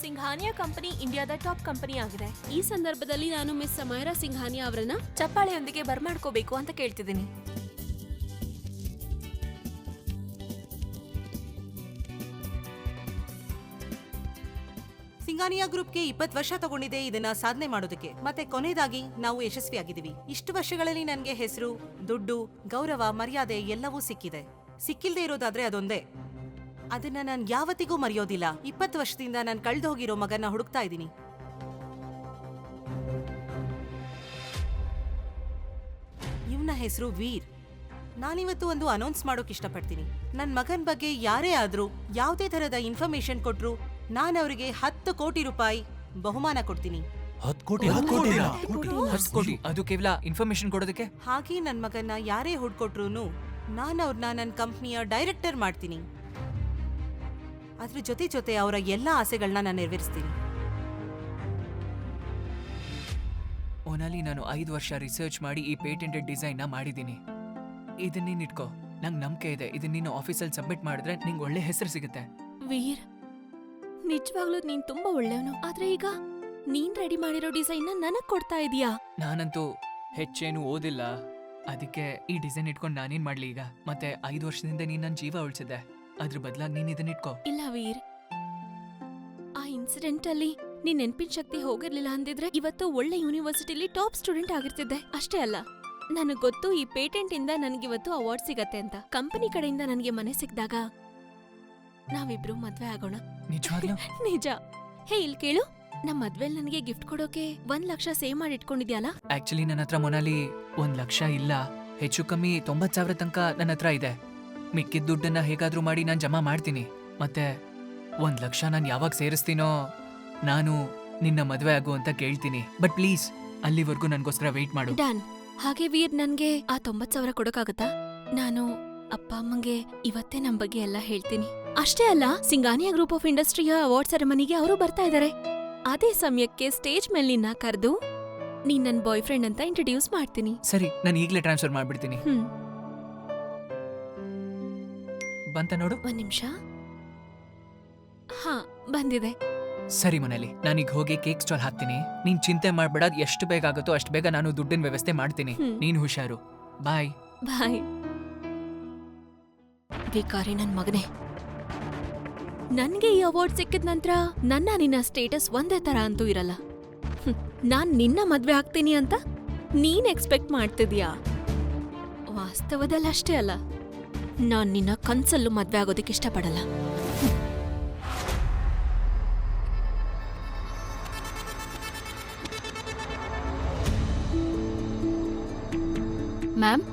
Singhania company ಇಂಡಿಯಾದ top company ಆಗಿದೆ. ಈ ಸಂದರ್ಭದಲ್ಲಿ ನಾನು ಮಿಸ್ ಸಮೈರಾ ಸಿಂಘಾನಿಯಾ ಅವರನ್ನ ಚಪ್ಪಾಳೆಯೊಂದಿಗೆ ಬರ್ಮಾಡ್ಕೋಬೇಕು ಅಂತ ಕೇಳ್ತಿದ್ದೀನಿ. ಸಿಂಘಾನಿಯಾ ಗ್ರೂಪ್ಗೆ 20 ವರ್ಷ ತಗೊಂಡಿದೆ ಇದನ್ನ ಸಾಧನೆ ಮಾಡೋದಕ್ಕೆ. ಮತ್ತೆ ಕೊನೆಯದಾಗಿ ನಾವು ಯಶಸ್ವಿಯಾಗಿದ್ದೀವಿ. ಇಷ್ಟು ವರ್ಷಗಳಲ್ಲಿ ನನ್ಗೆ ಹೆಸರು, ದುಡ್ಡು, ಗೌರವ, ಮರ್ಯಾದೆ ಎಲ್ಲವೂ ಸಿಕ್ಕಿದೆ. ಸಿಕ್ಕಿಲ್ದೇ ಇರೋದಾದ್ರೆ ಅದೊಂದೇ, ಅದನ್ನ ನಾನು ಯಾವತ್ತಿಗೂ ಮರೆಯೋದಿಲ್ಲ. 20 ವರ್ಷದಿಂದ ನಾನು ಕಳ್ದು ಹೋಗಿರೋ ಮಗನ ಹುಡುಕ್ತಾ ಇದ್ದೀನಿ. ಇವನ ಹೆಸರು ವೀರ್. ನಾನಿವತ್ತು ಒಂದು ಅನೌನ್ಸ್ ಮಾಡೋಕ್ ಇಷ್ಟಪಡ್ತೀನಿ. ನನ್ ಮಗನ್ ಬಗ್ಗೆ ಯಾರೇ ಆದ್ರೂ ಯಾವುದೇ ತರದ ಇನ್ಫಾರ್ಮೇಶನ್ ಕೊಟ್ರು ನಾನು ಅವರಿಗೆ 10 ಕೋಟಿ ರೂಪಾಯಿ ಬಹುಮಾನ ಕೊಡ್ತೀನಿ. 10 ಕೋಟಿ? ಅದು ಕೇವಲ ಇನ್ಫಾರ್ಮೇಶನ್ ಕೊಡೋದಕ್ಕೆ? ಹಾಗೆ ನನ್ ಮಗನ್ನ ಯಾರೇ ಹುಡ್ಕೊಟ್ರು ನಾನು ಅವ್ರನ್ನ ನನ್ನ ಕಂಪ್ನಿಯ ಡೈರೆಕ್ಟರ್ ಮಾಡ್ತೀನಿ. ಅದ್ರ ಜೊತೆ ಅವರ ಎಲ್ಲಾ ಆಸೆಗಳನ್ನ ನಾನು ನೆರವೇರಿಸ್ತೀನಿ. ಓನಲ್ಲಿ ನಾನು 5 ವರ್ಷ ರಿಸರ್ಚ್ ಮಾಡಿ ಈ ಪೇಟೆಂಟೆಡ್ ಡಿಸೈನ್ ನ ಮಾಡಿದ್ದೀನಿ. ಇದನ್ನ ನೀನ್ ಇಟ್ಕೋ. ನಂಗೆ ನಂಬಿಕೆ ಇದೆ, ಇದನ್ನ ನೀನು ಆಫೀಸಲ್ಲಿ ಸಬ್ಮಿಟ್ ಮಾಡಿದ್ರೆ ನಿಂಗೆ ಒಳ್ಳೆ ಹೆಸರು ಸಿಗುತ್ತೆ. ವೀರ್, ನಿಜವಾಗ್ಲೂ ನೀನ್ ತುಂಬಾ ಒಳ್ಳೆಯವನು. ಆದ್ರೆ ಈಗ ನೀನ್ ರೆಡಿ ಮಾಡಿರೋ ಡಿಸೈನ್ ನನಗ್ ಕೊಡ್ತಾ ಇದೀಯಾ? ನಾನಂತೂ ಹೆಚ್ಚೇನು ಓದಿಲ್ಲ, ಅದಕ್ಕೆ ಈ ಡಿಸೈನ್ ಇಟ್ಕೊಂಡು ನಾನೇನ್ ಮಾಡ್ಲಿ ಈಗ? ಮತ್ತೆ 5 ವರ್ಷದಿಂದ ನೀನ್ ನನ್ನ ಜೀವ ಉಳಿಸಿದೆ, ಅದ್ರ ಬದಲಾಗಿ ನೀನ್ ಇದನ್ನ ಇಟ್ಕೋ. ಇಲ್ಲ ವೀರ್, ಆ ಇನ್ಸಿಡೆಂಟ್ ಅಲ್ಲಿ ನೀನ್ ನೆನ್ಪಿನ ಶಕ್ತಿ ಹೋಗಿರ್ಲಿಲ್ಲ ಅಂದಿದ್ರೆ ಇವತ್ತು ಒಳ್ಳೆ ಯೂನಿವರ್ಸಿಟಿಲಿ ಟಾಪ್ ಸ್ಟೂಡೆಂಟ್ ಆಗಿರ್ತಿದ್ದೆ. ಅಷ್ಟೇ ಅಲ್ಲ, ನನಗ್ ಗೊತ್ತು ಈ ಪೇಟೆಂಟ್ ಇಂದ ನನಗಿವತ್ತು ಅವಾರ್ಡ್ ಸಿಗತ್ತೆ ಅಂತ. ಕಂಪನಿ ಕಡೆಯಿಂದ ನನಗೆ ಮನೆ ಸಿಕ್ಕಿದಾಗ ನಾವಿಬ್ರು ಮದ್ವೆ ಆಗೋಣ. ನಿಜವಾಗ್ಲೂ? ನಿಜ. ಹೇ, ಇಲ್ಲಿ ಕೇಳು, ನಮ್ ಮದ್ವೆಲ್ ನನಗೆ ಗಿಫ್ಟ್ ಕೊಡೋಕೆ 1 ಲಕ್ಷ ಸೇವ್ ಮಾಡಿ ಇಟ್ಕೊಂಡಿದ್ಯಲ್ಲ? ಆಕ್ಚುಲಿ ನನ್ನ ಹತ್ರ ಮೊನಾಲಿ 1 ಲಕ್ಷ ಇಲ್ಲ, ಹೆಚ್ಚು ಕಮ್ಮಿ 90,000 ತನಕ ನನ್ನ ಹತ್ರ ಇದೆ. ಮಿಕ್ಕಿದ ದುಡ್ಡನ್ನ ಹೇಗಾದ್ರೂ ಮಾಡಿ ನಾನು ಜಮಾ ಮಾಡ್ತೀನಿ. ಮತ್ತೆ 1 ಲಕ್ಷ ನಾನು ಯಾವಾಗ ಸೇರಿಸ್ತೀನೋ ನಾನು ನಿನ್ನ ಮದ್ವೆ ಆಗು ಅಂತ ಕೇಳ್ತೀನಿ. ಬಟ್ ಪ್ಲೀಸ್ ಅಲ್ಲಿವರೆಗೂ ನನ್ಗೋಸ್ಕರ ವೆಯ್ಟ್ ಮಾಡು. ಡನ್. ಹಾಗೆ ವೀರ್, ನನ್ಗೆ ಆ 90,000 ಕೊಡೋಕಾಗತ್ತಾ? ನಾನು ಅಪ್ಪ ಅಮ್ಮಂಗೆ ಇವತ್ತೇ ನಮ್ ಬಗ್ಗೆ ಎಲ್ಲ ಹೇಳ್ತೀನಿ. ಅಷ್ಟೇ ಅಲ್ಲ, ಸಿಂಘಾನಿಯಾ ಗ್ರೂಪ್ ಆಫ್ ಇಂಡಸ್ಟ್ರಿಯ ಅವಾರ್ಡ್ ಸೆರೆಮನಿಗೆ ಅವರು ಬರ್ತಾ ಇದಾರೆ. ಅದೇ ಸಮಯಕ್ಕೆ ಸ್ಟೇಜ್ ಮೇಲೆ ನಿನ್ನ ಕರೆದು ನೀನ್ ನನ್ ಬಾಯ್ ಫ್ರೆಂಡ್ ಅಂತ ಇಂಟ್ರೊಡ್ಯೂಸ್ ಮಾಡ್ತೀನಿ. ಸರಿ, ನಾನು ಈಗಲೇ ಟ್ರಾನ್ಸ್ಫರ್ ಮಾಡ್ಬಿಡ್ತೀನಿ. ಬಂತ ನೋಡು. 1 ನಿಮಿಷ. ಹಾ, ಬಂದಿದೆ. ಸರಿ ಮೊನಾಲಿ, ನಾನೀಗ ಹೋಗಿ ಕೇಕ್ ಸ್ಟಾಲ್ ಹಾಕ್ತೀನಿ. ನೀನ್ ಚಿಂತೆ ಮಾಡ್ಬೇಡ, ಎಷ್ಟು ಬೇಗ ಆಗುತ್ತೋ ಅಷ್ಟು ಬೇಗ ನಾನು ದುಡ್ಡಿನ ವ್ಯವಸ್ಥೆ ಮಾಡ್ತೀನಿ. ನೀನ್ ಹುಷಾರು. ಬಾಯ್. ಬಾಯ್. ವಿಕಾರಿ ನನ್ ಮಗನೇ, ನನ್ಗೆ ಈ ಅವಾರ್ಡ್ ಸಿಕ್ಕಿದ ನಂತರ ನನ್ನ ನಿನ್ನ ಸ್ಟೇಟಸ್ ಒಂದೇ ತರ ಅಂತೂ ಇರಲ್ಲ. ನಾನ್ ನಿನ್ನ ಮದ್ವೆ ಆಗ್ತೀನಿ ಅಂತ ನೀನ್ ಎಕ್ಸ್ಪೆಕ್ಟ್ ಮಾಡ್ತಿದ್ಯಾ? ವಾಸ್ತವದಲ್ಲಿ ಅಷ್ಟೇ ಅಲ್ಲ, ನಾನ್ ನಿನ್ನ ಕನ್ಸಲ್ಲೂ ಮದ್ವೆ ಆಗೋದಕ್ಕೆ ಇಷ್ಟಪಡಲ್ಲ. ಮ್ಯಾಮ್,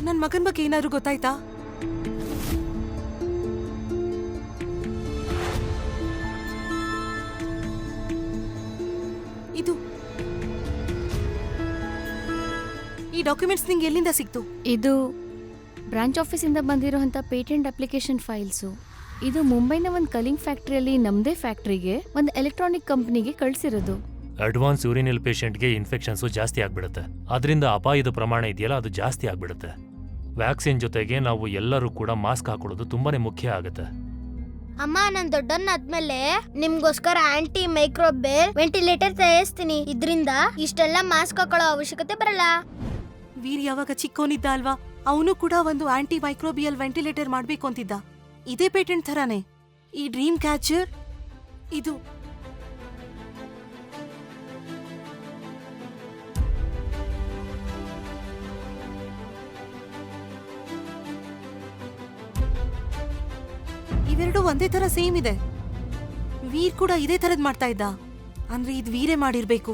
ನನ್ ಮಗನ್ ಬಗ್ಗೆ ಏನಾದ್ರೂ ಗೊತ್ತಾಯ್ತಾ? ಈ ಡಾಕ್ಯುಮೆಂಟ್ಸ್ ನಿಂಗೆ ಎಲ್ಲಿಂದ ಸಿಕ್ತು? ಇದು ಬ್ರಾಂಚ್ ಆಫೀಸಿಂದ ಬಂದಿರೋಂಥ ಪೇಟೆಂಟ್ ಅಪ್ಲಿಕೇಶನ್ ಫೈಲ್ಸು. ಇದು ಮುಂಬೈನ ಒಂದು ಕಲಿಂಗ್ ಫ್ಯಾಕ್ಟ್ರಿಯಲ್ಲಿ ನಮ್ಮದೇ ಫ್ಯಾಕ್ಟ್ರಿಗೆ ಒಂದು ಎಲೆಕ್ಟ್ರಾನಿಕ್ ಕಂಪ್ನಿಗೆ ಕಳಿಸಿರೋದು. ಅಡ್ವಾನ್ಸ್ ಯೂರಿನಲ್ ಪೇಷಂಟ್ಗೆ ಇನ್ಫೆಕ್ಷನ್ಸು ಜಾಸ್ತಿ ಆಗ್ಬಿಡುತ್ತೆ. ಅದರಿಂದ ಅಪಾಯದ ಪ್ರಮಾಣ ಇದೆಯಲ್ಲ, ಅದು ಜಾಸ್ತಿ ಆಗ್ಬಿಡುತ್ತೆ. ವ್ಯಾಕ್ಸಿನ್ ಜೊತೆಗೆ ನಾವು ಎಲ್ಲರೂ ಕೂಡ ಮಾಸ್ಕ್ ಹಾಕೊಳ್ಳೋದು ತುಂಬಾನೇ ಮುಖ್ಯ ಆಗುತ್ತೆ. ಅಮ್ಮ, ನಾನು ದೊಡ್ಡವನಾದ್ಮೇಲೆ ನಿಮ್ಗೋಸ್ಕರ ಆಂಟಿ ಮೈಕ್ರೋಬೇಲ್ ವೆಂಟಿಲೇಟರ್ ತಯಾರಿಸ್ತೀನಿ. ಇದರಿಂದ ಇಷ್ಟೆಲ್ಲ ಮಾಸ್ಕ್ ಹಾಕೊಳ್ಳೋ ಅವಶ್ಯಕತೆ ಬರಲ್ಲ. ವೀರ್ ಯಾವಾಗ ಚಿಕ್ಕೋನಿದ್ದ ಅಲ್ವಾ, ಅವನು ಕೂಡ ಒಂದು ಆಂಟಿ ಮೈಕ್ರೋಬಿಯಲ್ ವೆಂಟಿಲೇಟರ್ ಮಾಡ್ಬೇಕು ಅಂತಿದ್ದ. ಇದೇ ಪೇಟೆಂಟ್ ಥರಾನೇ ಈ ಡ್ರೀಮ್ ಕ್ಯಾಚರ್. ಇದು ಇವೆರಡು ಒಂದೇ ತರ ಸೇಮ್ ಇದೆ. ವೀರ್ ಕೂಡ ಇದೇ ತರದ್ ಮಾಡ್ತಾ ಇದ್ದ. ಅಂದ್ರೆ ಇದು ವೀರೇ ಮಾಡಿರ್ಬೇಕು.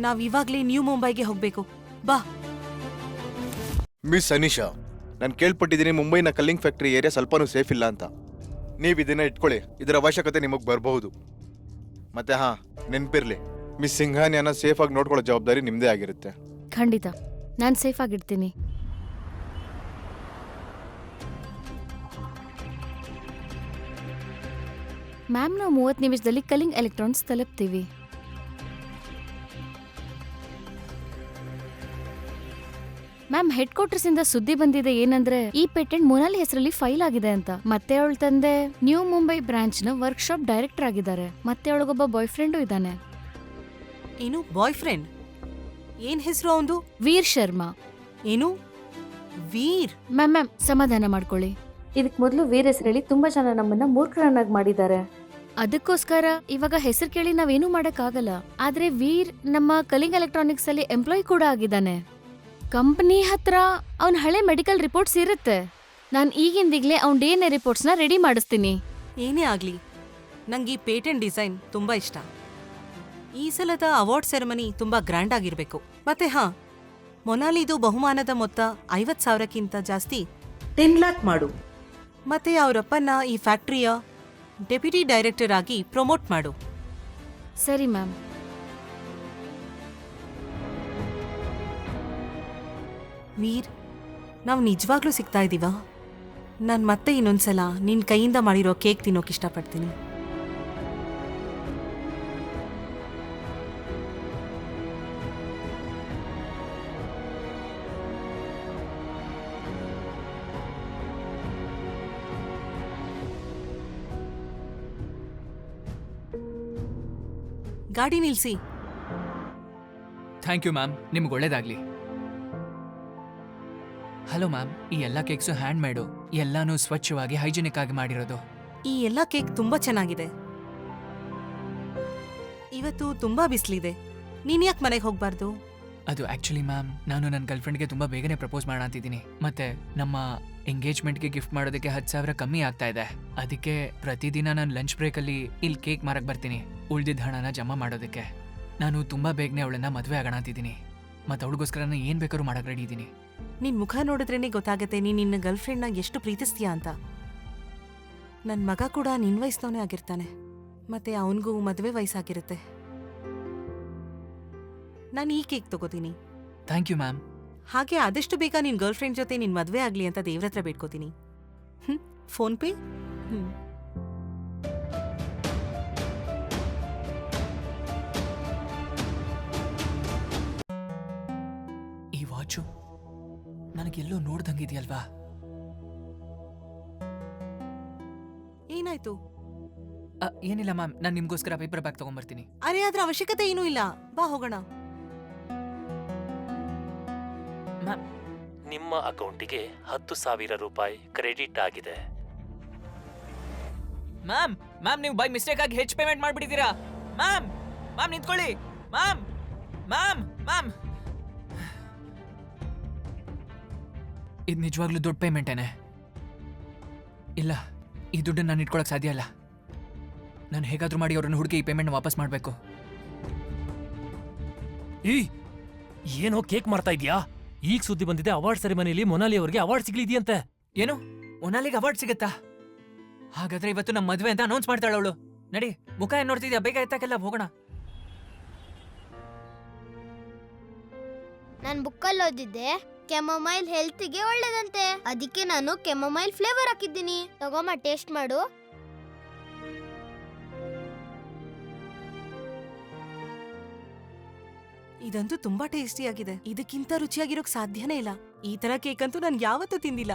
ನಾವ್ ಇವಾಗ್ಲೇ ನ್ಯೂ ಮುಂಬೈಗೆ ಹೋಗ್ಬೇಕು. ಬಾ. ಮಿಸ್ ಅನಿಶಾ, ನಾನು ಕೇಳ್ಪಟ್ಟಿದ್ದೀನಿ ಮುಂಬೈನ ಕಲ್ಲಿಂಗ್ ಫ್ಯಾಕ್ಟ್ರಿ ಏರಿಯಾ ಸ್ವಲ್ಪನೂ ಸೇಫ್ ಇಲ್ಲ ಅಂತ. ನೀವು ಇದನ್ನ ಇಟ್ಕೊಳ್ಳಿ, ಇದರ ಅವಶ್ಯಕತೆ ನಿಮಗೆ ಬರಬಹುದು. ಮತ್ತೆ ಹಾ, ನೆನಪಿರ್ಲಿ, ಮಿಸ್ ಸಿಂಘಾನಿಯಾನ ಸೇಫ್ ಆಗಿ ನೋಡ್ಕೊಳ್ಳೋ ಜವಾಬ್ದಾರಿ ನಿಮ್ದೇ ಆಗಿರುತ್ತೆ. ಖಂಡಿತ, ನಾನು ಸೇಫ್ ಆಗಿರ್ತೀನಿ. ಮ್ಯಾಮ್, ನಾವು 30 ನಿಮಿಷದಲ್ಲಿ ಕಲಿಂಗ್ ಎಲೆಕ್ಟ್ರಾನ್ಸ್ ತಲುಪ್ತೀವಿ. ಮ್ಯಾಮ್, ಹೆಡ್ ಕ್ವಾರ್ಟರ್ಸ್ ಇಂದ ಸುದ್ದಿ ಬಂದಿದೆ ಏನಂದ್ರೆ ಈ ಪೇಟೆಂಟ್ ಮೊನಾಲಿ ಹೆಸರಲ್ಲಿ ಫೈಲ್ ಆಗಿದೆ ಅಂತ. ಮತ್ತೆ ಅವಳ ತಂದೆ ನ್ಯೂ ಮುಂಬೈ ಬ್ರಾಂಚ್ ನ ವರ್ಕ್ಶಾಪ್ ಡೈರೆಕ್ಟರ್ ಆಗಿದ್ದಾರೆ. ಮತ್ತೆ ಅವಳಿಗೊಬ್ಬ ಬಾಯ್ ಫ್ರೆಂಡು ಇದ್ದಾನೆ. ಏನು ಬಾಯ್ ಫ್ರೆಂಡ್? ಏನ್ ಹೆಸರು ಅವಂದು? ವೀರ್ ಶರ್ಮಾ. ಏನು ವೀರ್? ಮ್ಯಾಮ್ ಸಮಾಧಾನ ಮಾಡ್ಕೊಳ್ಳಿ. ಇದಕ್ ಮೊದಲು ವೀರ್ ಹೆಸರಲ್ಲಿ ತುಂಬಾ ಜನ ನಮ್ಮನ್ನ ಮೂರ್ಖರನ್ನಾಗಿ ಮಾಡಿದ್ದಾರೆ. ಅದಕ್ಕೋಸ್ಕರ ಇವಾಗ ಹೆಸರು ಕೇಳಿ ನಾವೇನು ಮಾಡಕ್ ಆಗಲ್ಲ. ಆದ್ರೆ ವೀರ್ ನಮ್ಮ ಕಲಿಂಗ್ ಎಲೆಕ್ಟ್ರಾನಿಕ್ಸ್ ಅಲ್ಲಿ ಎಂಪ್ಲಾಯ್ ಕೂಡ ಆಗಿದ್ದಾನೆ. ಕಂಪನಿ ಹತ್ರ ಅವನ್ ಹಳೆ ಮೆಡಿಕಲ್ ರಿಪೋರ್ಟ್ಸ್ ಇರುತ್ತೆ. ನಾನ್ ಈಗಿಂದೀಗ್ಲೇ ಅವ್ನ್ DNA ರಿಪೋರ್ಟ್ಸ್ನ ರೆಡಿ ಮಾಡಿಸ್ತೀನಿ. ಏನೇ ಆಗ್ಲಿ, ನಂಗೆ ಈ ಪೇಟೆಂಟ್ ಡಿಸೈನ್ ತುಂಬಾ ಇಷ್ಟ. ಈ ಸಲದ ಅವಾರ್ಡ್ ಸೆರೆಮನಿ ತುಂಬಾ ಗ್ರ್ಯಾಂಡ್ ಆಗಿರ್ಬೇಕು. ಮತ್ತೆ ಮೊನಾಲಿದು ಬಹುಮಾನದ ಮೊತ್ತ 50,000ಕ್ಕಿಂತ ಜಾಸ್ತಿ 10 ಲಾಖ್ ಮಾಡು. ಮತ್ತೆ ಅವರಪ್ಪನ ಈ ಫ್ಯಾಕ್ಟರಿಯ ಡೆಪ್ಯೂಟಿ ಡೈರೆಕ್ಟರ್ ಆಗಿ ಪ್ರಮೋಟ್ ಮಾಡು. ಸರಿ ಮ್ಯಾಮ್. ವೀರ್, ನಾವು ನಿಜವಾಗ್ಲೂ ಸಿಗ್ತಾ ಇದ್ದೀವಾ? ನಾನು ಮತ್ತೆ ಇನ್ನೊಂದ್ಸಲ ನಿನ್ನ ಕೈಯಿಂದ ಮಾಡಿರೋ ಕೇಕ್ ತಿನ್ನೋಕೆ ಇಷ್ಟಪಡ್ತೀನಿ. ಗಾಡಿ ನಿಲ್ಸಿ. ಥ್ಯಾಂಕ್ ಯು ಮ್ಯಾಮ್, ನಿಮ್ಗೆ ಒಳ್ಳೇದಾಗ್ಲಿ. ಹಲೋ ಮ್ಯಾಮ್, ಈ ಎಲ್ಲ ಕೇಕ್ಸು ಹ್ಯಾಂಡ್ ಮೇಡು, ಎಲ್ಲಾನು ಸ್ವಚ್ಛವಾಗಿ ಹೈಜಿನಿಕ್ ಆಗಿ ಮಾಡಿರೋದು. ಈ ಎಲ್ಲ ಕೇಕ್ ತುಂಬಾ ಚೆನ್ನಾಗಿದೆ. ಇವತ್ತು ತುಂಬಾ ಬಿಸಿಲಿದೆ, ನೀನ್ ಯಾಕೆ ಮನೆಗೆ ಹೋಗ್ಬಾರ್ದು? ಅದು ಆಕ್ಚುಲಿ ಮ್ಯಾಮ್, ನಾನು ನನ್ನ ಗರ್ಲ್ಫ್ರೆಂಡ್ಗೆ ತುಂಬಾ ಬೇಗನೆ ಪ್ರಪೋಸ್ ಮಾಡೋಣ ಅಂತಿದ್ದೀನಿ. ಮತ್ತೆ ನಮ್ಮ ಎಂಗೇಜ್ಮೆಂಟ್ಗೆ ಗಿಫ್ಟ್ ಮಾಡೋದಕ್ಕೆ 10,000 ಕಮ್ಮಿ ಆಗ್ತಾ ಇದೆ. ಅದಕ್ಕೆ ಪ್ರತಿದಿನ ನಾನು ಲಂಚ್ ಬ್ರೇಕಲ್ಲಿ ಇಲ್ಲಿ ಕೇಕ್ ಮಾರಕ್ ಬರ್ತೀನಿ, ಉಳ್ದಿದ್ದ ಹಣನ ಜಮಾ ಮಾಡೋದಕ್ಕೆ. ನಾನು ತುಂಬಾ ಬೇಗನೆ ಅವಳನ್ನ ಮದುವೆ ಆಗೋಣ ಅಂತಿದ್ದೀನಿ. ಮತ್ತೆ ಅವಳಿಗೋಸ್ಕರ ನಾನು ಏನ್ ಬೇಕಾದ್ರೂ ಮಾಡಕ್ ರೆಡಿ ಇದ್ದೀನಿ. ನಿನ್ ಮುಖ ನೋಡಿದ್ರೇನೆ ಗೊತ್ತಾಗತ್ತೆ ನೀನ್ ನಿನ್ನ ಗರ್ಲ್ಫ್ರೆಂಡ್ನ ಎಷ್ಟು ಪ್ರೀತಿಸ್ತೀಯಾ ಅಂತ. ನನ್ನ ಮಗ ಕೂಡ ನಿನ್ ವಯಸ್ಸವನೇ ಆಗಿರ್ತಾನೆ, ಮತ್ತೆ ಅವನಿಗೂ ಮದುವೆ ವಯಸ್ಸಾಗಿರುತ್ತೆ. ನಾನು ಈ ಕೇಕ್ ತಗೋತೀನಿ. Thank you ma'am. ಹಾಗೆ ಆದಷ್ಟು ಬೇಗ ನಿನ್ ಗರ್ಲ್ಫ್ರೆಂಡ್ ಜೊತೆ ನಿನ್ ಮದುವೆ ಆಗ್ಲಿ ಅಂತ ದೇವ್ರ ಹತ್ರ ಬೇಡ್ಕೋತೀನಿ. PhonePe. ಈ ವಾಚು ನನಗೆಲ್ಲೋ ನೋಡ್ದಂಗಿದೆಯಲ್ವಾ? ಏನಾಯ್ತು? ಏನಿಲ್ಲ ಮ್ಯಾಮ್, ನಾನು ನಿಮ್ಗೋಸ್ಕರ ಪೇಪರ್ ಬ್ಯಾಗ್ ತಗೊಂಡ್ಬರ್ತೀನಿ. ಅರೆ ಅದ್ರ ಅವಶ್ಯಕತೆ ಏನೂ ಇಲ್ಲ, ಬಾ ಹೋಗೋಣ. ನಿಮ್ಮ ಅಕೌಂಟಿಗೆ 10,000 ರೂಪಾಯಿ ಕ್ರೆಡಿಟ್ ಆಗಿದೆ. ಮ್ಯಾಮ್, ನೀವು ಬೈ ಮಿಸ್ಟೇಕ್ ಆಗಿ ಹೆಚ್ಚು ಪೇಮೆಂಟ್ ಮಾಡ್ಬಿಟ್ಟಿದ್ದೀರಾ. ಮ್ಯಾಮ್ ನಿಂತ್ಕೊಳ್ಳಿ. ಮ್ಯಾಮ್ ಇದು ನಿಜವಾಗ್ಲೂ ದೊಡ್ಡ ಪೇಮೆಂಟೇನೆ? ಇಲ್ಲ, ಈ ದುಡ್ಡನ್ನು ನಾನು ಇಟ್ಕೊಳಕ್ ಸಾಧ್ಯ ಇಲ್ಲ. ನಾನು ಹೇಗಾದ್ರೂ ಮಾಡಿ ಅವ್ರನ್ನ ಹುಡುಕಿ ಈ ಪೇಮೆಂಟ್ ವಾಪಸ್ ಮಾಡಬೇಕು. ಏನೋ ಕೇಕ್ ಮಾಡ್ತಾ ಇದ್ಯಾ? ಈಗ ಸುದ್ದಿ ಬಂದಿದೆ, ಅವಾರ್ಡ್ ಸೆರೆಮನಿಯಲ್ಲಿ ಮೊನಾಲಿ ಅವರಿಗೆ ಅವಾರ್ಡ್ ಸಿಗ್ಲಿದೆಯಂತೆ. ಏನು, ಮೊನಾಲಿಗೆ ಅವಾರ್ಡ್ ಸಿಗತ್ತಾ? ಹಾಗಾದ್ರೆ ಇವತ್ತು ನಮ್ಮ ಮದುವೆ ಅಂತ ಅನೌನ್ಸ್ ಮಾಡ್ತಾಳ ಅವಳು. ನಡಿ, ಮುಖ ಏನ್ ನೋಡ್ತಿದ್ಯಾ? ಬೇಗ ಎತ್ತಕ್ಕೆಲ್ಲ ಹೋಗೋಣ. ನಾನು ಬುಕ್ಕಲ್ಲಿ ಓದಿದ್ದೆ ಕೆಮೊಮೈಲ್ ಹೆಲ್ತ್ಗೆ ಒಳ್ಳೇದಂತೆ. ಅದಕ್ಕೆ ನಾನು ಕೆಮೊಮೈಲ್ ಫ್ಲೇವರ್ ಹಾಕಿದ್ದೀನಿ. ತಗೊಮ್ಮ, ಟೇಸ್ಟ್ ಮಾಡು. ಇದಂತೂ ತುಂಬಾ ಟೇಸ್ಟಿ ಆಗಿದೆ. ಇದಕ್ಕಿಂತ ರುಚಿಯಾಗಿರೋಕ್ ಸಾಧ್ಯನೇ ಇಲ್ಲ. ಈ ತರ ಕೇಕ್ ಅಂತೂ ನಾನು ಯಾವತ್ತೂ ತಿಂದಿಲ್ಲ.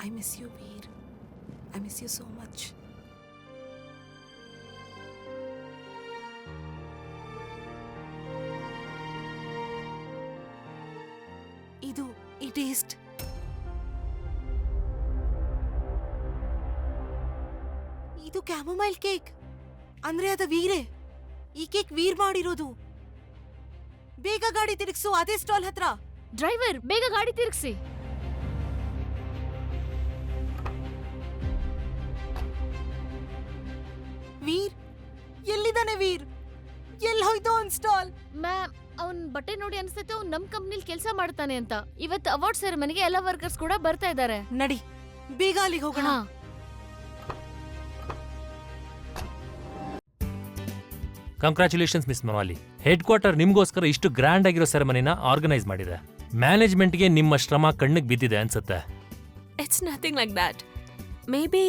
I miss you Veer, I miss you so much. ಇದು ಈ ಟೇಸ್ಟ್. ಇದು ಕ್ಯಾಮೊಮೈಲ್ ಕೇಕ್ ಅಂದ್ರೆ ಅದ ವೀರೇ. ಈ ಕೇಕ್ ವೀರ್ ಮಾಡಿರೋದು. ಬೇಗ ಗಾಡಿ ತಿರುಗಿಸು, ಅದೇ ಸ್ಟಾಲ್ ಹತ್ರ. ಡ್ರೈವರ್, ಬೇಗ ಗಾಡಿ ತಿರುಗಿಸಿ. ವೀರ್ ಎಲ್ಲಿದ್ದಾನೆ? ವೀರ್ ಎಲ್ಲಿ ಹೋಯ್ತು ಅವ್ನ್ ಸ್ಟಾಲ್? ಮ್ಯಾಮ್, ಅವ್ನ್ ಬಟ್ಟೆ ನೋಡಿ ಅನ್ಸುತ್ತೆ ಅವ್ನ್ ನಮ್ ಕಂಪ್ನಿಲ್ ಕೆಲಸ ಮಾಡ್ತಾನೆ ಅಂತ. ಇವತ್ತು ಅವಾರ್ಡ್ ಸೆರೆಮನಿಗೆ ಎಲ್ಲ ವರ್ಕರ್ಸ್ ಕೂಡ ಬರ್ತಾ ಇದ್ದಾರೆ. ನಡಿ, ಬೇಗ ಅಲ್ಲಿಗೆ ಹೋಗೋಣ. Congratulations miss Monali. Head quarter ನಿಮ್ಗೋಸ್ಕರ ಇಷ್ಟು ಗ್ರ್ಯಾಂಡ್ ಆಗಿರೋ ಸೆರೆಮನಿನ ಆರ್ಗನೈಸ್ ಮಾಡಿದೆ. ಮ್ಯಾನೇಜ್ಮೆಂಟ್ಗೆ ನಿಮ್ಮ ಶ್ರಮ ಕಣ್ಣಿಗೆ ಬಿದ್ದಿದೆ ಅನ್ಸುತ್ತೆ. It's nothing like that. May be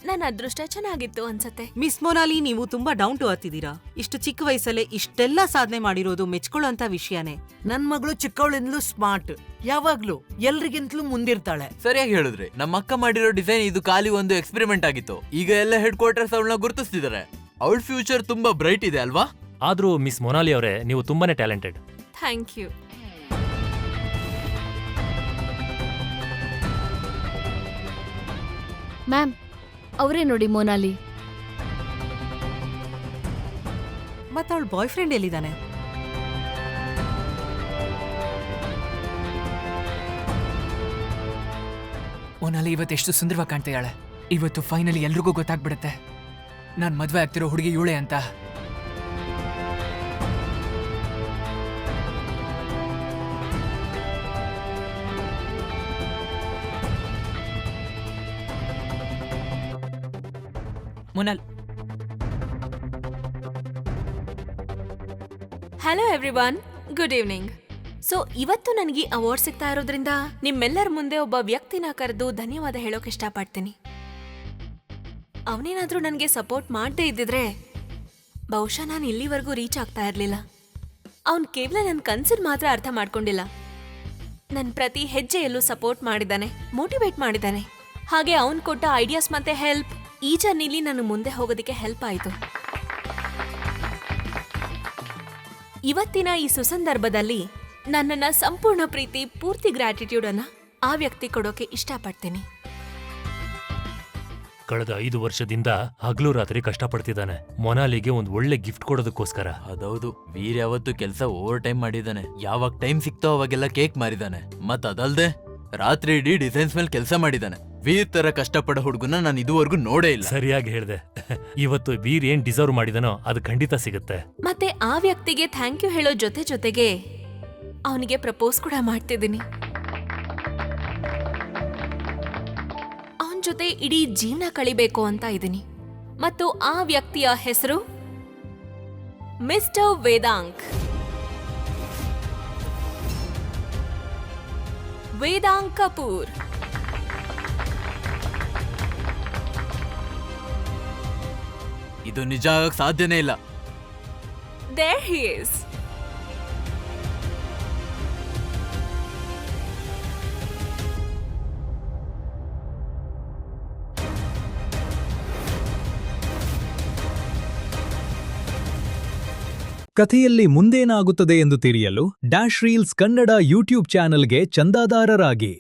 ನನ್ನ ಅದೃಷ್ಟ ಚೆನ್ನಾಗಿತ್ತು ಅನ್ಸತ್ತೆ. ಮಿಸ್ ಮೊನಾಲಿ, ನೀವು ತುಂಬಾ ಡೌನ್ ಟು ಅರ್ತ್ ಇದ್ದೀರಾ. ಇಷ್ಟು ಚಿಕ್ಕ ವಯಸ್ಸಲ್ಲೇ ಇಷ್ಟೆಲ್ಲಾ ಸಾಧನೆ ಮಾಡಿರೋದು ಮೆಚ್ಕೊಳ್ಳೋಂತ ವಿಷಯನೇ. ನನ್ ಮಗಳು ಚಿಕ್ಕವಳಿಂದಲೂ ಸ್ಮಾರ್ಟ್, ಯಾವಾಗ್ಲೂ ಎಲ್ರಿಗಿಂತಲೂ ಮುಂದಿರ್ತಾಳೆ. ಸರಿಯಾಗಿ ಹೇಳಿದ್ರಿ. ನಮ್ಮ ಅಕ್ಕ ಮಾಡಿರೋ ಡಿಸೈನ್ ಇದು ಖಾಲಿ ಒಂದು ಎಕ್ಸ್ಪೆರಿಮೆಂಟ್ ಆಗಿತ್ತು. ಈಗ ಎಲ್ಲ ಹೆಡ್ ಕ್ವಾರ್ಟರ್ಸ್ ಅವಳನ್ನ ಗುರುತಿಸ್ತಿದ್ದಾರೆ. ಅವಳ ಫ್ಯೂಚರ್ ತುಂಬಾ ಬ್ರೈಟ್ ಇದೆ ಅಲ್ವಾ? ಆದ್ರೂ ಮಿಸ್ ಮೊನಾಲಿ ಅವರೇ, ನೀವು ತುಂಬಾನೇ ಟ್ಯಾಲೆಂಟೆಡ್. Thank you. ಮ್ಯಾಮ್, ಅವರೇ ನೋಡಿ ಮೋನಾಲಿ. ಮತ್ತೆ ಅವಳ ಬಾಯ್ ಫ್ರೆಂಡ್ ಎಲ್ಲಿದ್ದಾನೆ? ಮೋನಾಲಿ ಇವತ್ತು ಎಷ್ಟು ಸುಂದರವಾಗಿ ಕಾಣ್ತಾಳೆ. ಇವತ್ತು ಫೈನಲಿ ಎಲ್ರಿಗೂ ಗೊತ್ತಾಗ್ಬಿಡುತ್ತೆ ನಾನ್ ಮದ್ವೆ ಆಗ್ತಿರೋ ಹುಡುಗಿ ಇವಳೆ ಅಂತ. Monal, hello everyone, good evening. So ಇವತ್ತು ನನಗೆ ಅವಾರ್ಡ್ ಸಿಗ್ತಾ ಇರೋದ್ರಿಂದ ನಿಮ್ಮೆಲ್ಲರ ಮುಂದೆ ಒಬ್ಬ ವ್ಯಕ್ತಿನ ಕರೆದು ಧನ್ಯವಾದ ಹೇಳೋಕೆ ಇಷ್ಟಪಡ್ತೀನಿ. ಅವನೇನಾದ್ರೂ ನನಗೆ ಸಪೋರ್ಟ್ ಮಾಡದೇ ಇದ್ದಿದ್ರೆ ಬಹುಶಃ ನಾನು ಇಲ್ಲಿವರೆಗೂ ರೀಚ್ ಆಗ್ತಾ ಇರಲಿಲ್ಲ. ಅವನು ಕೇವಲ ನನ್ನ ಕನ್ಸನ್ ಮಾತ್ರ ಅರ್ಥ ಮಾಡ್ಕೊಂಡಿಲ್ಲ, ನನ್ನ ಪ್ರತಿ ಹೆಜ್ಜೆಯಲ್ಲೂ ಸಪೋರ್ಟ್ ಮಾಡಿದ್ದಾನೆ, ಮೋಟಿವೇಟ್ ಮಾಡಿದ್ದಾನೆ. ಹಾಗೆ ಅವನು ಕೊಟ್ಟ ಐಡಿಯಾಸ್ ಮತ್ತೆ ಹೆಲ್ಪ್ ಈ ಜರ್ನಿಲಿ ನಾನು ಮುಂದೆ ಹೋಗೋದಕ್ಕೆ ಹೆಲ್ಪ್ ಆಯಿತು. ಇವತ್ತಿನ ಈ ಸುಸಂದರ್ಭದಲ್ಲಿ ನನ್ನನ್ನ ಸಂಪೂರ್ಣ ಪ್ರೀತಿ, ಪೂರ್ತಿ ಗ್ರಾಟಿಟ್ಯೂಡ್ ಅನ್ನ ಆ ವ್ಯಕ್ತಿ ಕೊಡೋಕೆ ಇಷ್ಟಪಡ್ತೀನಿ. ಕಳೆದ 5 ವರ್ಷದಿಂದ ಹಗಲು ರಾತ್ರಿ ಕಷ್ಟಪಡ್ತಿದ್ದಾನೆ ಮೊನಾಲಿಗೆ ಒಂದು ಒಳ್ಳೆ ಗಿಫ್ಟ್ ಕೊಡೋದಕ್ಕೋಸ್ಕರ. ಅದೌದು, ವೀರ್ ಯಾವತ್ತು ಕೆಲಸ ಓವರ್ ಟೈಮ್ ಮಾಡಿದಾನೆ. ಯಾವಾಗ ಟೈಮ್ ಸಿಕ್ತೋ ಅವಾಗೆಲ್ಲ ಕೇಕ್ ಮಾರಿದಾನೆ. ಮತ್ ಅದಲ್ದೆ ರಾತ್ರಿ ಇಡೀ ಡಿಸೈನ್ಸ್ ಮೇಲೆ ಕೆಲಸ ಮಾಡಿದಾನೆ. ವೀರ್ ತರ ಕಷ್ಟಪಡೋ ಹುಡುಗನ ನಾನು ಇದುವರೆಗೂ ನೋಡೇ ಇಲ್ಲ. ಸರಿಯಾಗಿ ಹೇಳ್ದೆ. ಇವತ್ತು ವೀರ್ ಏನ್ ಡಿಸರ್ವ್ ಮಾಡಿದನೋ ಅದು ಖಂಡಿತ ಸಿಗುತ್ತೆ. ಮತ್ತೆ ಆ ವ್ಯಕ್ತಿಗೆ ಥ್ಯಾಂಕ್ ಯು ಹೇಳೋ ಜೊತೆಗೆ ಅವನಿಗೆ ಪ್ರಪೋಸ್ ಕೂಡ ಮಾಡ್ತಿದ್ದೀನಿ. ಅವನ ಜೊತೆ ಇಡೀ ಜೀವನ ಕಳಿಬೇಕು ಅಂತ ಇದ್ದೀನಿ. ಮತ್ತು ಆ ವ್ಯಕ್ತಿಯ ಹೆಸರು ಮಿಸ್ಟರ್ ವೇದಾಂಕ್. ವೇದಾಂಕ್ ಕಪೂರ್. ಇದು ನಿಜ ಆಗಕ್ ಸಾಧ್ಯನೇ ಇಲ್ಲ. There he is. ಕಥೆಯಲ್ಲಿ ಮುಂದೇನಾಗುತ್ತದೆ ಎಂದು ತಿಳಿಯಲು ಡ್ಯಾಶ್ ರೀಲ್ಸ್ ಕನ್ನಡ ಯೂಟ್ಯೂಬ್ ಚಾನೆಲ್ಗೆ ಚಂದಾದಾರರಾಗಿ.